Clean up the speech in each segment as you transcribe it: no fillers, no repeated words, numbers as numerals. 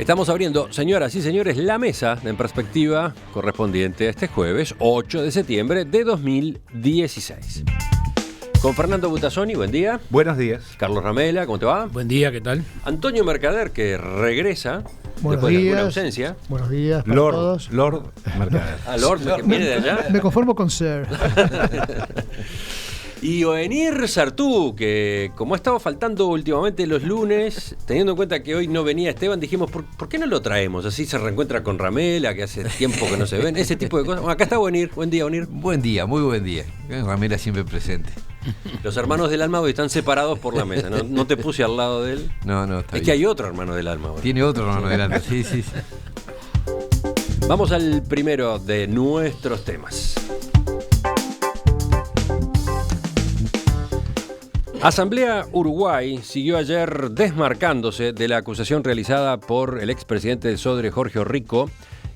Estamos abriendo, señoras y señores, la mesa En Perspectiva correspondiente a este jueves 8 de septiembre de 2016. Con Fernando Butazzoni, buen día. Buenos días. Carlos Ramela, ¿cómo te va? Buen día, ¿qué tal? Antonio Mercader, que regresa Buenos después de días. alguna ausencia. Buenos días para Lord todos. Mercader. A Lord, que viene de allá. Me conformo con ser. Y Oenir Sartú, que como ha estado faltando últimamente los lunes, teniendo en cuenta que hoy no venía Esteban, dijimos, ¿por qué no lo traemos? Así se reencuentra con Ramela, que hace tiempo que no se ven, ese tipo de cosas. Bueno, acá está Oenir. Buen día, Oenir. Buen día, muy buen día. Ramela siempre presente. Los hermanos del alma hoy están separados por la mesa. No te puse al lado de él. No, está Es bien. que hay otro hermano del alma ahora. Tiene otro hermano delante. Sí. Vamos al primero de nuestros temas. Asamblea Uruguay siguió ayer desmarcándose de la acusación realizada por el expresidente del Sodre, Jorge Orrico,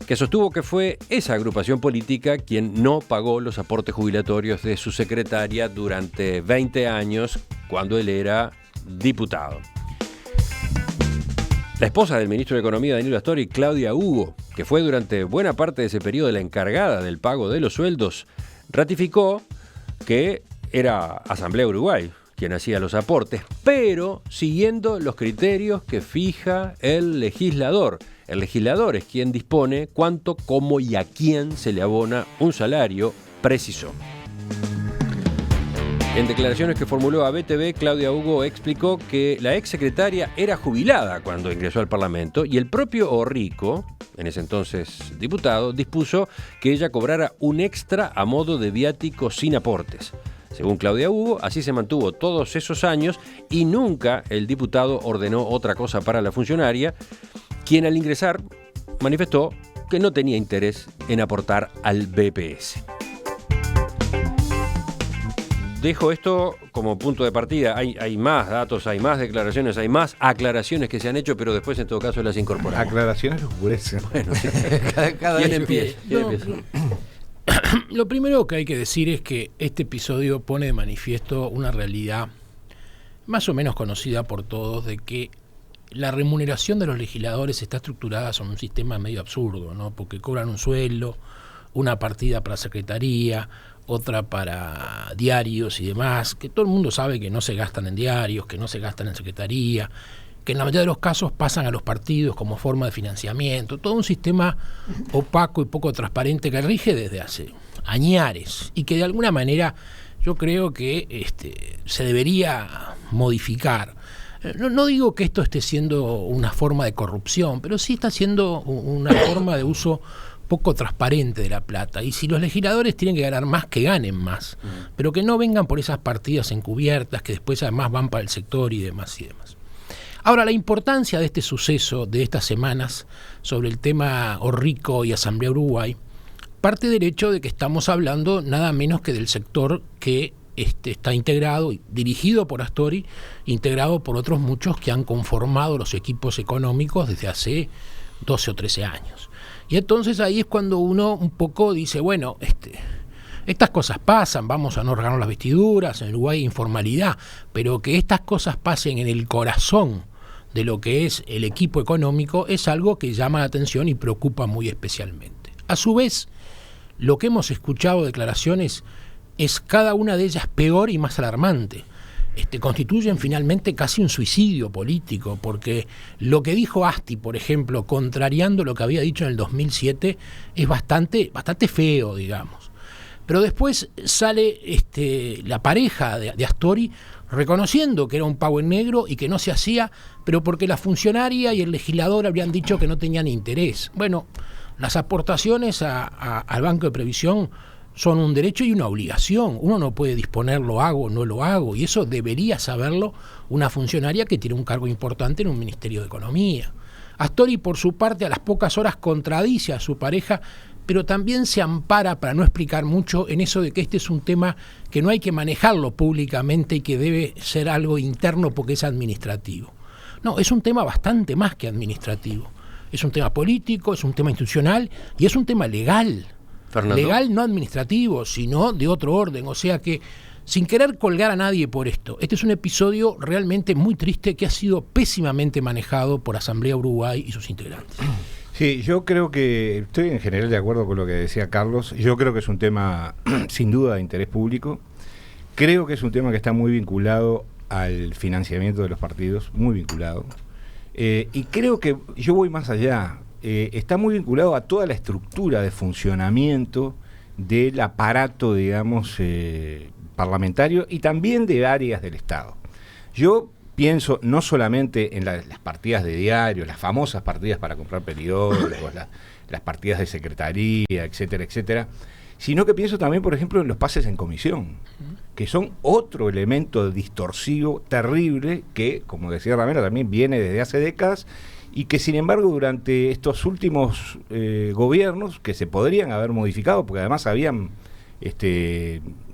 que sostuvo que fue esa agrupación política quien no pagó los aportes jubilatorios de su secretaria durante 20 años cuando él era diputado. La esposa del ministro de Economía, Danilo Astori, Claudia Hugo, que fue durante buena parte de ese periodo la encargada del pago de los sueldos, ratificó que era Asamblea Uruguay quien hacía los aportes, pero siguiendo los criterios que fija el legislador. El legislador es quien dispone cuánto, cómo y a quién se le abona un salario, precisó. En declaraciones que formuló a BTV, Claudia Hugo explicó que la exsecretaria era jubilada cuando ingresó al Parlamento y el propio Orrico, en ese entonces diputado, dispuso que ella cobrara un extra a modo de viático sin aportes. Según Claudia Hugo, así se mantuvo todos esos años y nunca el diputado ordenó otra cosa para la funcionaria, quien al ingresar manifestó que no tenía interés en aportar al BPS. Dejo esto como punto de partida. Hay más datos, hay más declaraciones, hay más aclaraciones que se han hecho, pero después en todo caso las incorporamos. Aclaraciones oscurecen. Bueno, sí. Cada ¿Quién vez empieza? Lo primero que hay que decir es que este episodio pone de manifiesto una realidad más o menos conocida por todos, de que la remuneración de los legisladores está estructurada sobre un sistema medio absurdo, ¿no? Porque cobran un sueldo, una partida para secretaría, otra para diarios y demás, que todo el mundo sabe que no se gastan en diarios, que no se gastan en secretaría, que en la mayoría de los casos pasan a los partidos como forma de financiamiento, todo un sistema opaco y poco transparente que rige desde hace añares y que de alguna manera yo creo que se debería modificar. No digo que esto esté siendo una forma de corrupción, pero sí está siendo una forma de uso poco transparente de la plata. Y si los legisladores tienen que ganar más, que ganen más, pero que no vengan por esas partidas encubiertas que después además van para el sector y demás y demás. Ahora, la importancia de este suceso de estas semanas sobre el tema Orrico y Asamblea Uruguay parte del hecho de que estamos hablando nada menos que del sector que está integrado, dirigido por Astori, integrado por otros muchos que han conformado los equipos económicos desde hace 12 o 13 años. Y entonces ahí es cuando uno un poco dice, bueno, estas cosas pasan, vamos a no regalar las vestiduras, en Uruguay hay informalidad, pero que estas cosas pasen en el corazón de lo que es el equipo económico es algo que llama la atención y preocupa muy especialmente. A su vez, lo que hemos escuchado declaraciones es cada una de ellas peor y más alarmante. Constituyen finalmente casi un suicidio político, porque lo que dijo Asti, por ejemplo, contrariando lo que había dicho en el 2007, es bastante feo, digamos. Pero después sale la pareja de Astori reconociendo que era un pago en negro y que no se hacía, pero porque la funcionaria y el legislador habrían dicho que no tenían interés. Bueno, las aportaciones al Banco de Previsión son un derecho y una obligación. Uno no puede disponer lo hago o no lo hago, y eso debería saberlo una funcionaria que tiene un cargo importante en un Ministerio de Economía. Astori, por su parte, a las pocas horas contradice a su pareja, pero también se ampara, para no explicar mucho, en eso de que este es un tema que no hay que manejarlo públicamente y que debe ser algo interno porque es administrativo. No, es un tema bastante más que administrativo. Es un tema político, es un tema institucional y es un tema legal. Fernando. Legal no administrativo, sino de otro orden. O sea que sin querer colgar a nadie por esto, este es un episodio realmente muy triste que ha sido pésimamente manejado por Asamblea Uruguay y sus integrantes. Sí, yo creo que estoy en general de acuerdo con lo que decía Carlos. Yo creo que es un tema sin duda de interés público. Creo que es un tema que está muy vinculado al financiamiento de los partidos, muy vinculado. Y creo que yo voy más allá. Está muy vinculado a toda la estructura de funcionamiento del aparato, digamos, parlamentario y también de áreas del Estado. Yo pienso no solamente en las partidas de diario, las famosas partidas para comprar periódicos, las partidas de secretaría, etcétera, etcétera, sino que pienso también, por ejemplo, en los pases en comisión, que son otro elemento distorsivo terrible que, como decía Ramiro, también viene desde hace décadas y que, sin embargo, durante estos últimos gobiernos, que se podrían haber modificado, porque además habían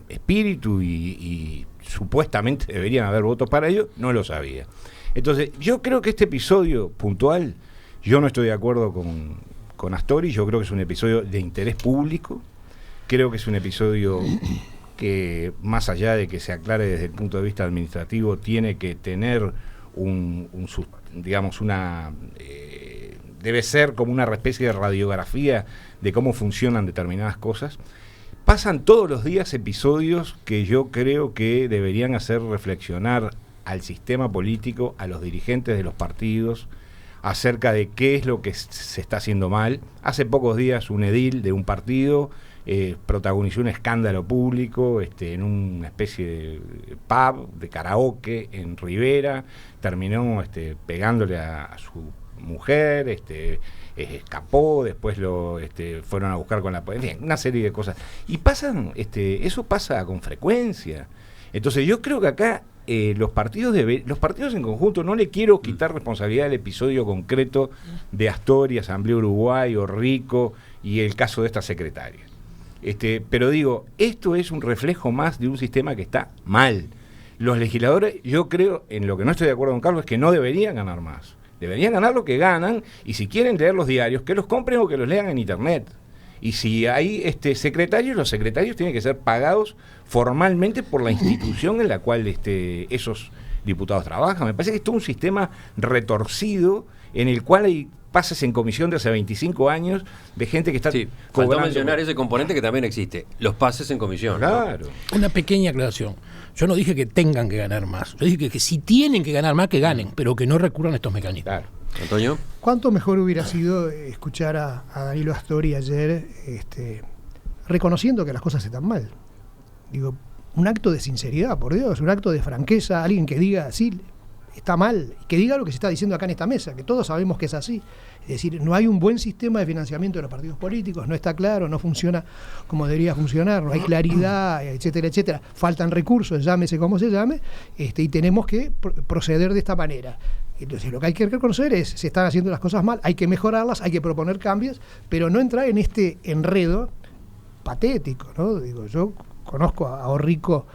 espíritu y supuestamente deberían haber votos para ello, no lo sabía. Entonces, yo creo que este episodio puntual, yo no estoy de acuerdo con Astori, yo creo que es un episodio de interés público, creo que es un episodio que, más allá de que se aclare desde el punto de vista administrativo, tiene que tener debe ser como una especie de radiografía de cómo funcionan determinadas cosas. Pasan todos los días episodios que yo creo que deberían hacer reflexionar al sistema político, a los dirigentes de los partidos, acerca de qué es lo que se está haciendo mal. Hace pocos días un edil de un partido protagonizó un escándalo público en una especie de pub, de karaoke en Rivera, terminó pegándole a su mujer, escapó, después lo fueron a buscar con la policía, una serie de cosas. Y eso pasa con frecuencia. Entonces yo creo que acá los partidos en conjunto, no le quiero quitar responsabilidad del episodio concreto de Astori, Asamblea Uruguay o Rico y el caso de esta secretaria. Pero digo, esto es un reflejo más de un sistema que está mal. Los legisladores, yo creo, en lo que no estoy de acuerdo con Carlos, es que no deberían ganar más. Deberían ganar lo que ganan, y si quieren leer los diarios, que los compren o que los lean en internet. Y si hay secretarios, los secretarios tienen que ser pagados formalmente por la institución en la cual esos diputados trabajan. Me parece que es todo un sistema retorcido en el cual hay pases en comisión de hace 25 años de gente que está faltó mencionar ese componente que también existe, los pases en comisión. Claro. ¿No? Una pequeña aclaración. Yo no dije que tengan que ganar más. Yo dije que si tienen que ganar más, que ganen, pero que no recurran a estos mecanismos. Claro. Antonio. ¿Cuánto mejor hubiera sido escuchar a Danilo Astori ayer reconociendo que las cosas están mal? Digo, un acto de sinceridad, por Dios, un acto de franqueza, alguien que diga, sí, está mal, y que diga lo que se está diciendo acá en esta mesa, que todos sabemos que es así. Es decir, no hay un buen sistema de financiamiento de los partidos políticos, no está claro, no funciona como debería funcionar, no hay claridad, etcétera, etcétera. Faltan recursos, llámese como se llame, y tenemos que proceder de esta manera. Entonces, lo que hay que reconocer es, se están haciendo las cosas mal, hay que mejorarlas, hay que proponer cambios, pero no entrar en este enredo patético, ¿no? Digo, yo conozco a Orrico,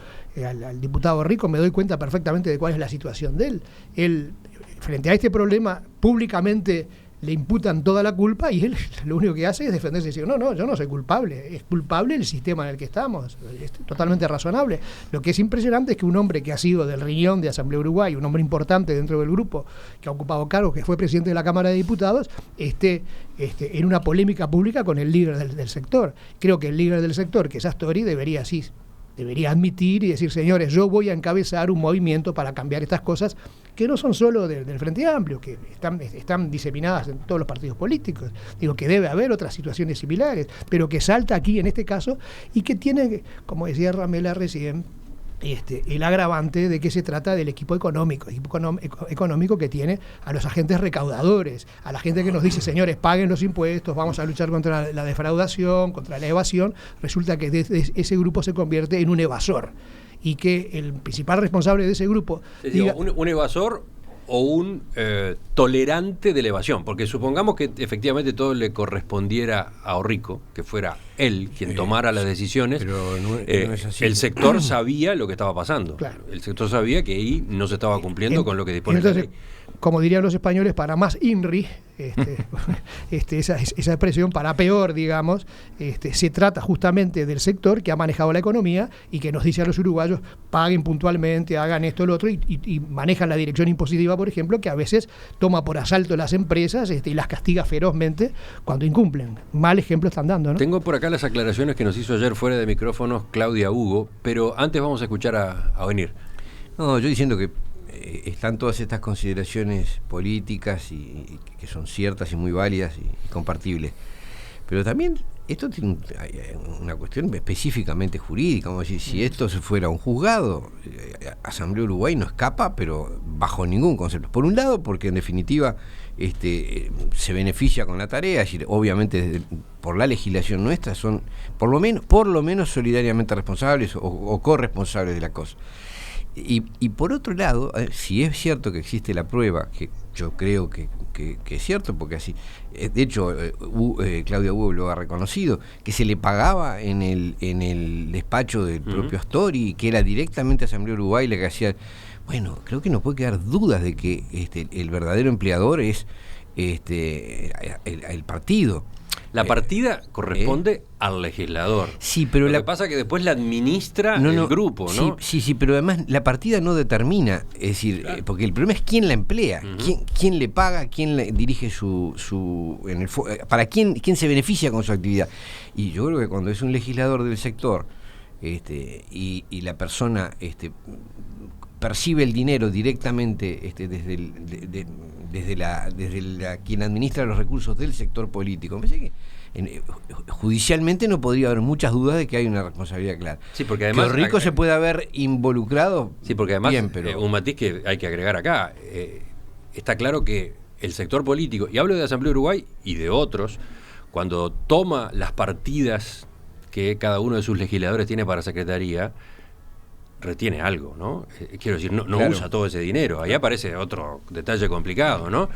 al diputado Rico, me doy cuenta perfectamente de cuál es la situación de él. Él, frente a este problema, públicamente le imputan toda la culpa y él lo único que hace es defenderse y decir, no, yo no soy culpable, es culpable el sistema en el que estamos, es totalmente razonable. Lo que es impresionante es que un hombre que ha sido del riñón de Asamblea Uruguay, un hombre importante dentro del grupo, que ha ocupado cargos, que fue presidente de la Cámara de Diputados, en una polémica pública con el líder del sector. Creo que el líder del sector, que es Astori, debería admitir y decir, señores, yo voy a encabezar un movimiento para cambiar estas cosas que no son solo del Frente Amplio, que están diseminadas en todos los partidos políticos. Digo que debe haber otras situaciones similares, pero que salta aquí en este caso y que tiene, como decía Ramela recién, el agravante de que se trata del equipo económico que tiene a los agentes recaudadores, a la gente que nos dice, señores, paguen los impuestos, vamos a luchar contra la defraudación, contra la evasión. Resulta que ese grupo se convierte en un evasor y que el principal responsable de ese grupo un evasor o un tolerante de elevación, porque supongamos que efectivamente todo le correspondiera a Orrico, que fuera él quien tomara las decisiones, pero no es así. El sector sabía lo que estaba pasando, claro. El sector sabía que ahí no se estaba cumpliendo con lo que dispone la ley. como dirían los españoles, para más INRI, esa expresión, para peor, digamos, se trata justamente del sector que ha manejado la economía y que nos dice a los uruguayos, paguen puntualmente, hagan esto, lo otro, y manejan la dirección impositiva, por ejemplo, que a veces toma por asalto las empresas y las castiga ferozmente cuando incumplen. Mal ejemplo están dando, ¿no? Tengo por acá las aclaraciones que nos hizo ayer fuera de micrófonos Claudia Hugo, pero antes vamos a escuchar a Ovenir. No, yo diciendo que están todas estas consideraciones políticas y que son ciertas y muy válidas y compartibles. Pero también esto tiene una cuestión específicamente jurídica. Como decir, si esto se fuera a un juzgado, Asamblea Uruguay no escapa, pero bajo ningún concepto. Por un lado, porque en definitiva se beneficia con la tarea, es decir, obviamente por la legislación nuestra son por lo menos solidariamente responsables o corresponsables de la cosa. Y por otro lado, si es cierto que existe la prueba, que yo creo que es cierto, porque así, de hecho, Claudia Hugo lo ha reconocido, que se le pagaba en el despacho del propio Astori, que era directamente Asamblea Uruguay la que hacía. Bueno, creo que no puede quedar dudas de que el verdadero empleador es el partido. La partida corresponde al legislador. Sí, pero lo que pasa es que después la administra el grupo, ¿no? Sí, pero además la partida no determina, es decir, claro, porque el problema es quién la emplea, quién le paga, quién dirige para quién se beneficia con su actividad. Y yo creo que cuando es un legislador del sector y la persona percibe el dinero directamente desde quien administra los recursos del sector político, me parece que judicialmente no podría haber muchas dudas de que hay una responsabilidad clara. Sí, porque además que Rico se puede haber involucrado. Sí, porque además bien, pero un matiz que hay que agregar acá, está claro que el sector político, y hablo de Asamblea Uruguay y de otros, cuando toma las partidas que cada uno de sus legisladores tiene para secretaría, retiene algo, ¿no? Quiero decir, no claro, usa todo ese dinero. Ahí aparece otro detalle complicado, ¿no?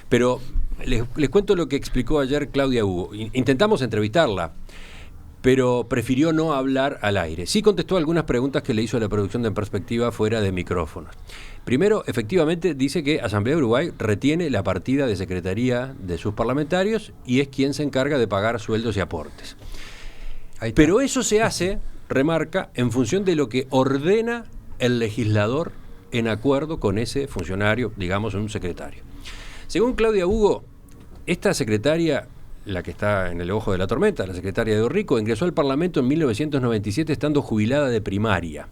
Pero les cuento lo que explicó ayer Claudia Hugo. Intentamos entrevistarla, pero prefirió no hablar al aire. Sí contestó algunas preguntas que le hizo la producción de En Perspectiva fuera de micrófonos. Primero, efectivamente, dice que Asamblea Uruguay retiene la partida de secretaría de sus parlamentarios y es quien se encarga de pagar sueldos y aportes. Pero eso se hace, remarca, en función de lo que ordena el legislador en acuerdo con ese funcionario, digamos, un secretario. Según Claudia Hugo, esta secretaria, la que está en el ojo de la tormenta, la secretaria de Orrico, ingresó al Parlamento en 1997 estando jubilada de primaria.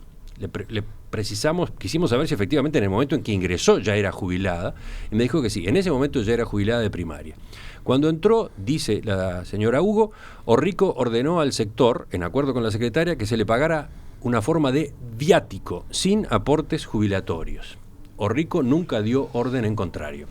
Quisimos saber si efectivamente en el momento en que ingresó ya era jubilada, y me dijo que sí, en ese momento ya era jubilada de primaria. Cuando entró, dice la señora Hugo, Orrico ordenó al sector, en acuerdo con la secretaria, que se le pagara una forma de viático, sin aportes jubilatorios. Orrico nunca dio orden en contrario.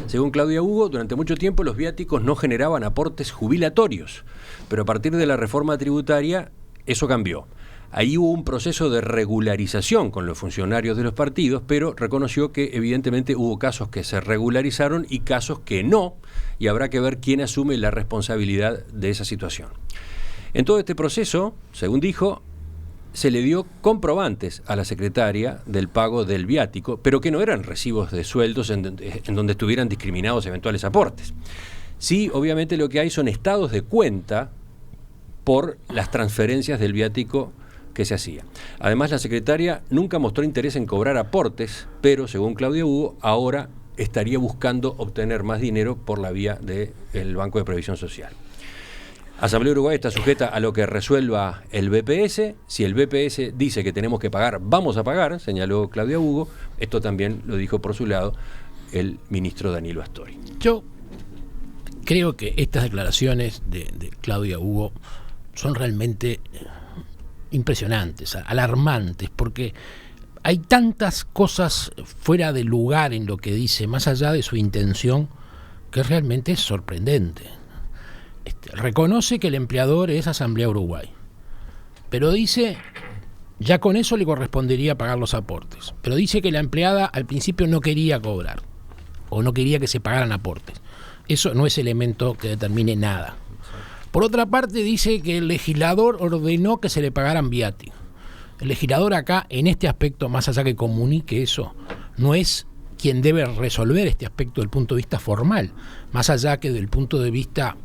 Según Claudia Hugo, durante mucho tiempo los viáticos no generaban aportes jubilatorios, pero a partir de la reforma tributaria eso cambió. Ahí hubo un proceso de regularización con los funcionarios de los partidos, pero reconoció que evidentemente hubo casos que se regularizaron y casos que no, y habrá que ver quién asume la responsabilidad de esa situación. En todo este proceso, según dijo, se le dio comprobantes a la secretaria del pago del viático, pero que no eran recibos de sueldos en donde estuvieran discriminados eventuales aportes. Sí, obviamente lo que hay son estados de cuenta por las transferencias del viático que se hacía. Además, la secretaria nunca mostró interés en cobrar aportes, pero, según Claudia Hugo, ahora estaría buscando obtener más dinero por la vía del Banco de Previsión Social. Asamblea Uruguay está sujeta a lo que resuelva el BPS. Si el BPS dice que tenemos que pagar, vamos a pagar, señaló Claudia Hugo. Esto también lo dijo por su lado el ministro Danilo Astori. Yo creo que estas declaraciones de Claudia Hugo son realmente impresionantes, alarmantes, porque hay tantas cosas fuera de lugar en lo que dice, más allá de su intención, que realmente es sorprendente. Reconoce que el empleador es Asamblea Uruguay, pero dice, ya con eso le correspondería pagar los aportes, pero dice que la empleada al principio no quería cobrar, o no quería que se pagaran aportes. Eso no es elemento que determine nada. Por otra parte, dice que el legislador ordenó que se le pagaran viáticos. El legislador acá, en este aspecto, más allá que comunique eso, no es quien debe resolver este aspecto del punto de vista formal, más allá que del punto de vista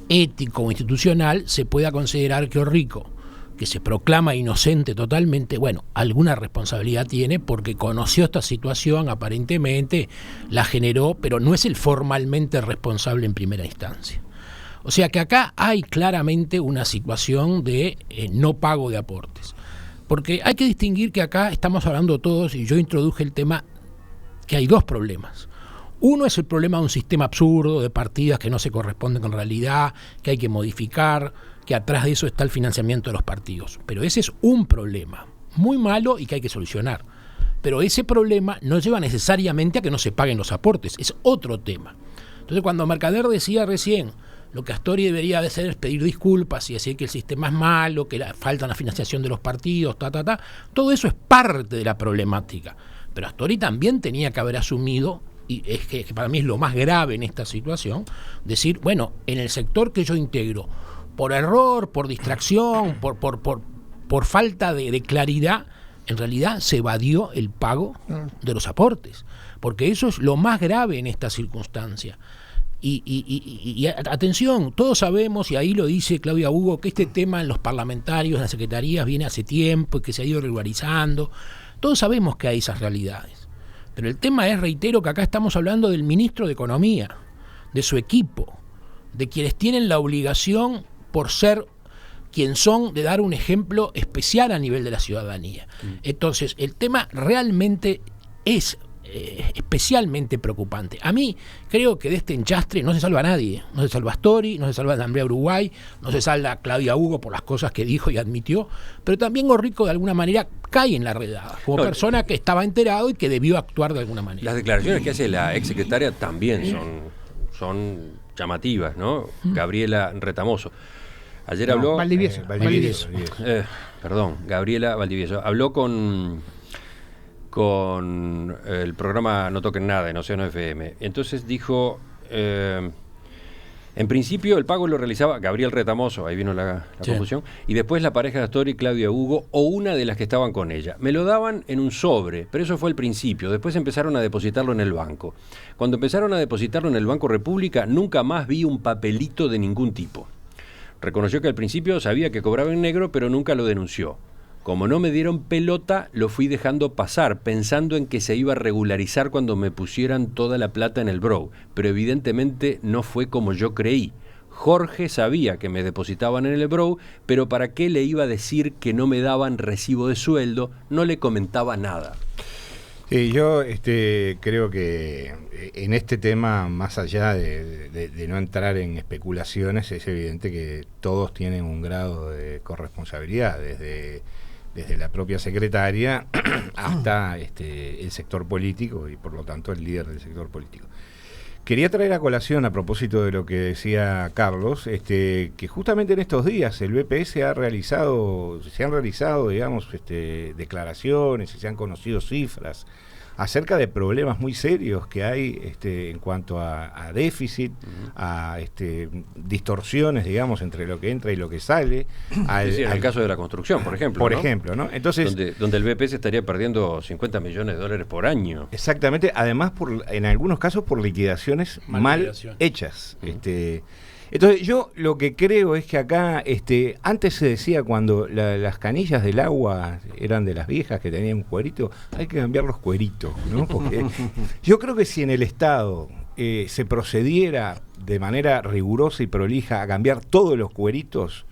ético o institucional se pueda considerar que Orrico, que se proclama inocente totalmente, bueno, alguna responsabilidad tiene porque conoció esta situación, aparentemente la generó, pero no es el formalmente responsable en primera instancia. O sea que acá hay claramente una situación de no pago de aportes. Porque hay que distinguir que acá estamos hablando todos, y yo introduje el tema, que hay dos problemas. Uno es el problema de un sistema absurdo, de partidas que no se corresponden con realidad, que hay que modificar, que atrás de eso está el financiamiento de los partidos. Pero ese es un problema muy malo y que hay que solucionar. Pero ese problema no lleva necesariamente a que no se paguen los aportes, es otro tema. Entonces cuando Mercader decía recién, lo que Astori debería de hacer es pedir disculpas y decir que el sistema es malo, que falta la financiación de los partidos, todo eso es parte de la problemática. Pero Astori también tenía que haber asumido, y es que para mí es lo más grave en esta situación, decir, bueno, en el sector que yo integro, por error, por distracción, por falta de claridad, en realidad se evadió el pago de los aportes, porque eso es lo más grave en esta circunstancia. Y atención, todos sabemos, y ahí lo dice Claudia Hugo, que este tema en los parlamentarios, en las secretarías, viene hace tiempo y que se ha ido regularizando. Todos sabemos que hay esas realidades. Pero el tema es, reitero, que acá estamos hablando del ministro de Economía, de su equipo, de quienes tienen la obligación, por ser quien son, de dar un ejemplo especial a nivel de la ciudadanía. Entonces, el tema realmente es especialmente preocupante. A mí creo que de este enchastre no se salva nadie. No se salva Astori, no se salva Andrea Uruguay, no se salva Claudia Hugo por las cosas que dijo y admitió, pero también Orrico de alguna manera cae en la redada, como persona que estaba enterado y que debió actuar de alguna manera. Las declaraciones que hace la exsecretaria también son llamativas, ¿no? Gabriela Retamoso. Ayer habló... Valdivieso. Gabriela Valdivieso. Habló con el programa No Toquen Nada en Océano FM. Entonces dijo, en principio el pago lo realizaba Gabriel Retamoso, ahí vino la confusión, y después la pareja de Astori, Claudia Hugo, o una de las que estaban con ella. Me lo daban en un sobre, pero eso fue el principio. Después empezaron a depositarlo en el banco. Cuando empezaron a depositarlo en el Banco República, nunca más vi un papelito de ningún tipo. Reconoció que al principio sabía que cobraba en negro, pero nunca lo denunció. Como no me dieron pelota, lo fui dejando pasar, pensando en que se iba a regularizar cuando me pusieran toda la plata en el BROW. Pero evidentemente no fue como yo creí. Jorge sabía que me depositaban en el BROW, pero ¿para qué le iba a decir que no me daban recibo de sueldo? No le comentaba nada. Sí, yo creo que en este tema, más allá de no entrar en especulaciones, es evidente que todos tienen un grado de corresponsabilidad, desde la propia secretaria hasta el sector político y por lo tanto el líder del sector político. Quería traer a colación, a propósito de lo que decía Carlos, que justamente en estos días el BPS se han realizado, digamos, declaraciones y se han conocido cifras acerca de problemas muy serios que hay en cuanto a déficit, a distorsiones, digamos, entre lo que entra y lo que sale. En el caso de la construcción, por ejemplo. Por ¿no? ejemplo, ¿no? Entonces, donde el BPS estaría perdiendo $50 millones por año. Exactamente, además en algunos casos por liquidaciones mal hechas. Entonces yo lo que creo es que acá, antes se decía cuando las canillas del agua eran de las viejas que tenían un cuerito, hay que cambiar los cueritos, ¿no? Porque yo creo que si en el Estado se procediera de manera rigurosa y prolija a cambiar todos los cueritos,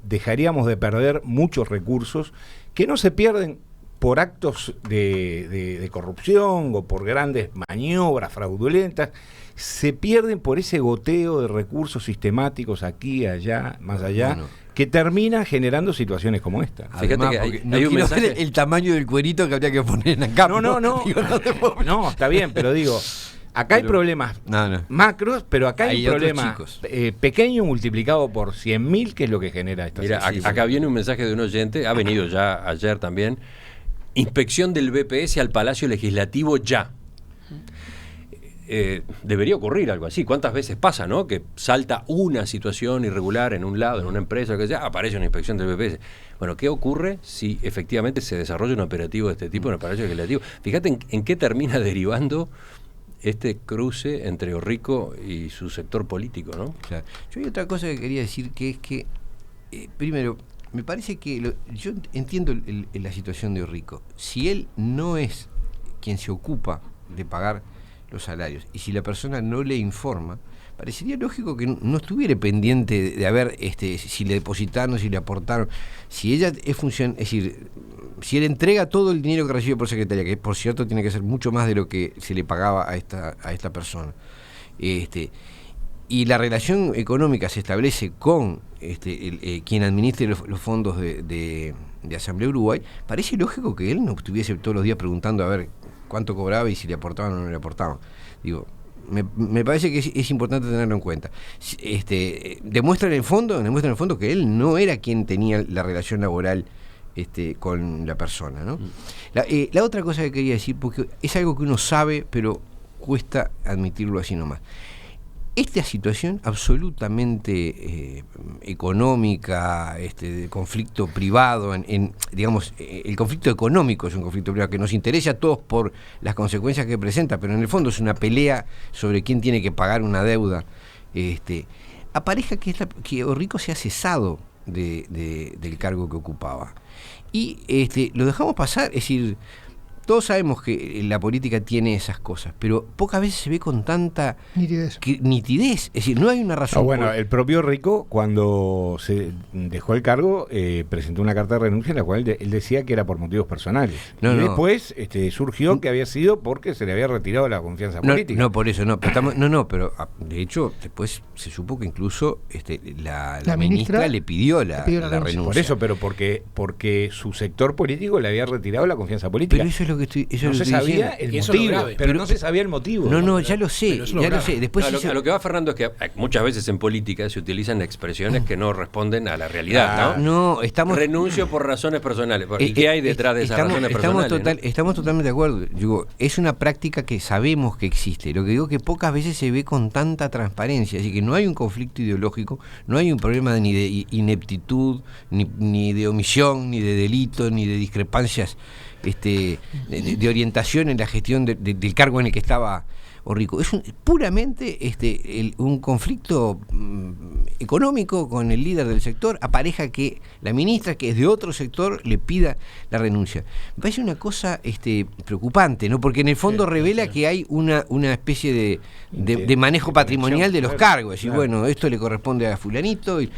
dejaríamos de perder muchos recursos que no se pierden por actos de corrupción o por grandes maniobras fraudulentas, se pierden por ese goteo de recursos sistemáticos aquí, allá, más allá, que termina generando situaciones como esta. Fíjate que hay un mensaje... el tamaño del cuerito que habría que poner en acá. No, está bien, pero digo, acá hay problemas macros, pero acá hay un problema pequeño multiplicado por 100.000, que es lo que genera esta situación. Acá viene un mensaje de un oyente, ha venido ya ayer también. Inspección del BPS al Palacio Legislativo ya. debería ocurrir algo así. ¿Cuántas veces pasa, no? Que salta una situación irregular en un lado, en una empresa, que sea, aparece una inspección del BPS. Bueno, ¿qué ocurre si efectivamente se desarrolla un operativo de este tipo, un operativo legislativo? Fíjate en qué termina derivando este cruce entre Orrico y su sector político, ¿no? Claro. Yo hay otra cosa que quería decir, que es que, primero, me parece que yo entiendo la situación de Orrico. Si él no es quien se ocupa de pagar los salarios, y si la persona no le informa, parecería lógico que no estuviera pendiente de ver si le depositaron, si le aportaron. Si ella es función, es decir, si él entrega todo el dinero que recibe por secretaria, que por cierto tiene que ser mucho más de lo que se le pagaba a esta persona, y la relación económica se establece con quien administre los fondos de Asamblea Uruguay, parece lógico que él no estuviese todos los días preguntando a ver cuánto cobraba y si le aportaban o no le aportaban. Digo, me parece que es importante tenerlo en cuenta. Demuestra en el fondo que él no era quien tenía la relación laboral con la persona, ¿no? La otra cosa que quería decir, porque es algo que uno sabe, pero cuesta admitirlo así nomás. Esta situación absolutamente económica, de conflicto privado, digamos, el conflicto económico es un conflicto privado que nos interesa a todos por las consecuencias que presenta, pero en el fondo es una pelea sobre quién tiene que pagar una deuda. Apareja que Orrico se ha cesado del cargo que ocupaba. Y lo dejamos pasar, es decir, todos sabemos que la política tiene esas cosas, pero pocas veces se ve con tanta nitidez. Es decir, no hay una razón. Bueno, el propio Rico, cuando se dejó el cargo, presentó una carta de renuncia en la cual él decía que era por motivos personales. Después surgió que había sido porque se le había retirado la confianza política. No, por eso, no. Pero de hecho, después se supo que incluso la ministra le pidió la renuncia. Por eso, pero porque su sector político le había retirado la confianza política. Pero eso es lo que estoy, no se sabía el motivo, pero no se sabía el motivo. No, ya lo sé, Después a lo que va Fernando es que muchas veces en política se utilizan expresiones que no responden a la realidad, ¿no? Renuncio por razones personales. ¿Y qué hay detrás de esas razones personales? Estamos totalmente de acuerdo. Digo, es una práctica que sabemos que existe. Lo que digo que pocas veces se ve con tanta transparencia. Así que no hay un conflicto ideológico, no hay un problema ni de ineptitud, ni de omisión, ni de delito, ni de discrepancias de orientación en la gestión del cargo en el que estaba Orrico. Es puramente un conflicto económico con el líder del sector. Apareja que la ministra, que es de otro sector, le pida la renuncia. Me parece una cosa preocupante, ¿no? Porque en el fondo revela que hay una especie de manejo patrimonial de los cargos. Es decir, bueno, esto le corresponde a fulanito y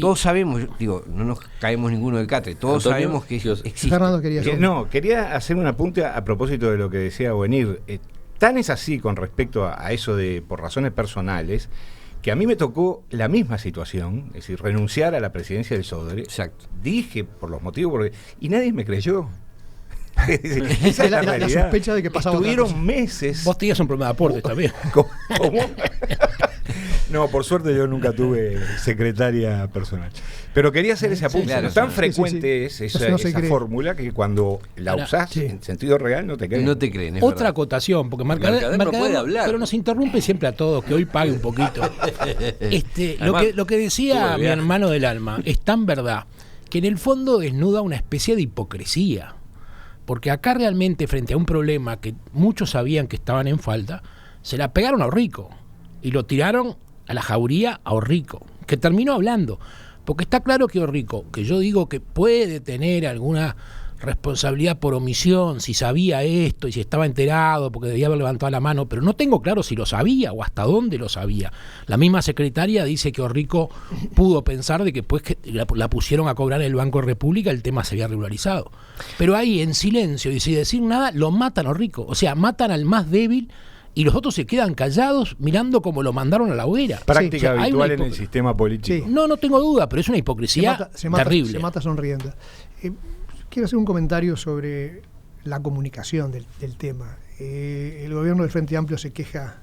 todos sabemos, no nos caemos ninguno del catre, todos sabemos que existe. Fernando quería hacer un apunte a propósito de lo que decía Buenir. Tan es así con respecto a eso de por razones personales, que a mí me tocó la misma situación, es decir, renunciar a la presidencia del SODRE. Exacto. Dije por los motivos, y nadie me creyó. Esa es la sospecha de que pasaba. Estuvieron meses. Vos tenías un problema de aportes también. ¿Cómo? No, por suerte yo nunca tuve secretaria personal. Pero quería hacer ese apunte. Claro, tan frecuente es esa fórmula que cuando la usás en sentido real no te creen. No te creen. Otra verdad. Acotación, porque Mercader no puede hablar. Pero nos interrumpe siempre a todos, que hoy pague un poquito. Además, lo que decía mi hermano del alma es tan verdad que en el fondo desnuda una especie de hipocresía. Porque acá realmente, frente a un problema que muchos sabían que estaban en falta, se la pegaron a Orrico y lo tiraron a la jauría a Orrico, que terminó hablando. Porque está claro que Orrico, que yo digo que puede tener alguna responsabilidad por omisión, si sabía esto y si estaba enterado, porque debía haber levantado la mano, pero no tengo claro si lo sabía o hasta dónde lo sabía. La misma secretaria dice que Orrico pudo pensar de que después que la pusieron a cobrar en el Banco de República, el tema se había regularizado. Pero ahí, en silencio y sin decir nada, lo matan a Orrico. O sea, matan al más débil y los otros se quedan callados mirando como lo mandaron a la hoguera. Práctica habitual en el sistema político. Sí. No tengo duda, pero es una hipocresía terrible. Se mata sonriendo. Quiero hacer un comentario sobre la comunicación del tema. El gobierno del Frente Amplio se queja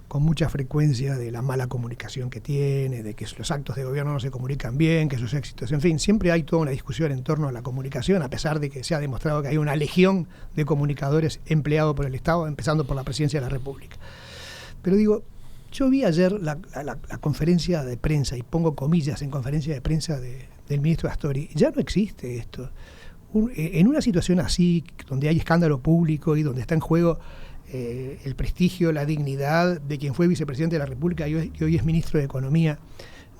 con mucha frecuencia de la mala comunicación que tiene, de que los actos de gobierno no se comunican bien, que sus éxitos, en fin, siempre hay toda una discusión en torno a la comunicación, a pesar de que se ha demostrado que hay una legión de comunicadores empleados por el Estado, empezando por la Presidencia de la República. Pero digo, yo vi ayer la conferencia de prensa, y pongo comillas en conferencia de prensa del ministro Astori. Ya no existe esto. En una situación así, donde hay escándalo público y donde está en juego el prestigio, la dignidad de quien fue vicepresidente de la República y hoy es ministro de Economía,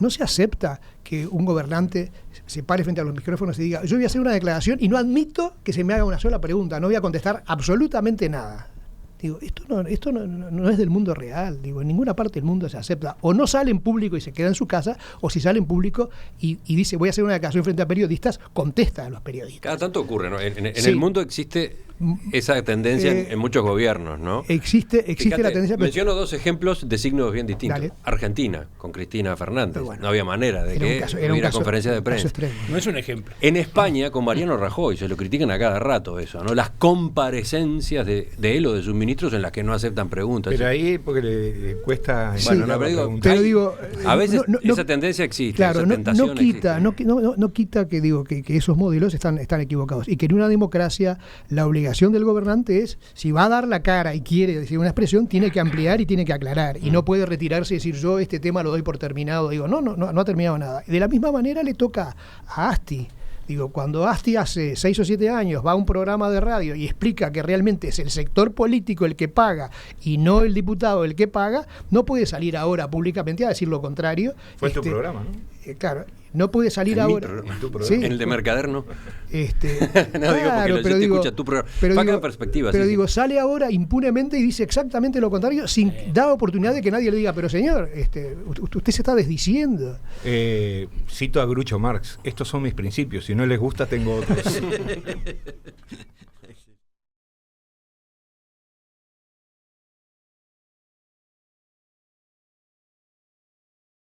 no se acepta que un gobernante se pare frente a los micrófonos y diga: yo voy a hacer una declaración y no admito que se me haga una sola pregunta, no voy a contestar absolutamente nada. Digo, esto no es del mundo real. Digo, en ninguna parte del mundo se acepta. O no sale en público y se queda en su casa, o si sale en público y dice: voy a hacer una declaración frente a periodistas, contesta a los periodistas. Cada tanto ocurre, ¿no? En Sí. el mundo existe esa tendencia en muchos gobiernos, ¿no? Existe Fíjate, la tendencia. menciono dos ejemplos de signos bien distintos. Dale. Argentina, con Cristina Fernández. Pero bueno, no había manera de que hubiera conferencia de prensa. No es un ejemplo. En España, con Mariano Rajoy, se lo critican a cada rato eso, ¿no? Las comparecencias de él o de sus ministros en las que no aceptan preguntas. Pero ahí porque le cuesta... Sí, Bueno, no, pero digo, preguntar. Pero digo, a veces no- esa tendencia existe, Claro, esa no tentación quita, existe. no quita que digo que esos modelos están equivocados y que en una democracia la obligación del gobernante es, si va a dar la cara y quiere decir una expresión, tiene que ampliar y tiene que aclarar y no puede retirarse y decir: yo este tema lo doy por terminado. Digo, no ha terminado nada. De la misma manera le toca a Asti. Digo, cuando Asti hace 6 o 7 años va a un programa de radio y explica que realmente es el sector político el que paga y no el diputado el que paga, no puede salir ahora públicamente a decir lo contrario. Fue tu programa, ¿no? Claro, no puede salir En mi ahora. programa, en tu programa. Sí, En el de Mercader no. no, No, digo, porque la gente escucha tu programa. Pero Vaca digo, en perspectiva, pero sí, digo, sí. sale ahora impunemente y dice exactamente lo contrario sin dar oportunidad de que nadie le diga: pero señor, usted se está desdiciendo. Cito a Groucho Marx: estos son mis principios, si no les gusta tengo otros.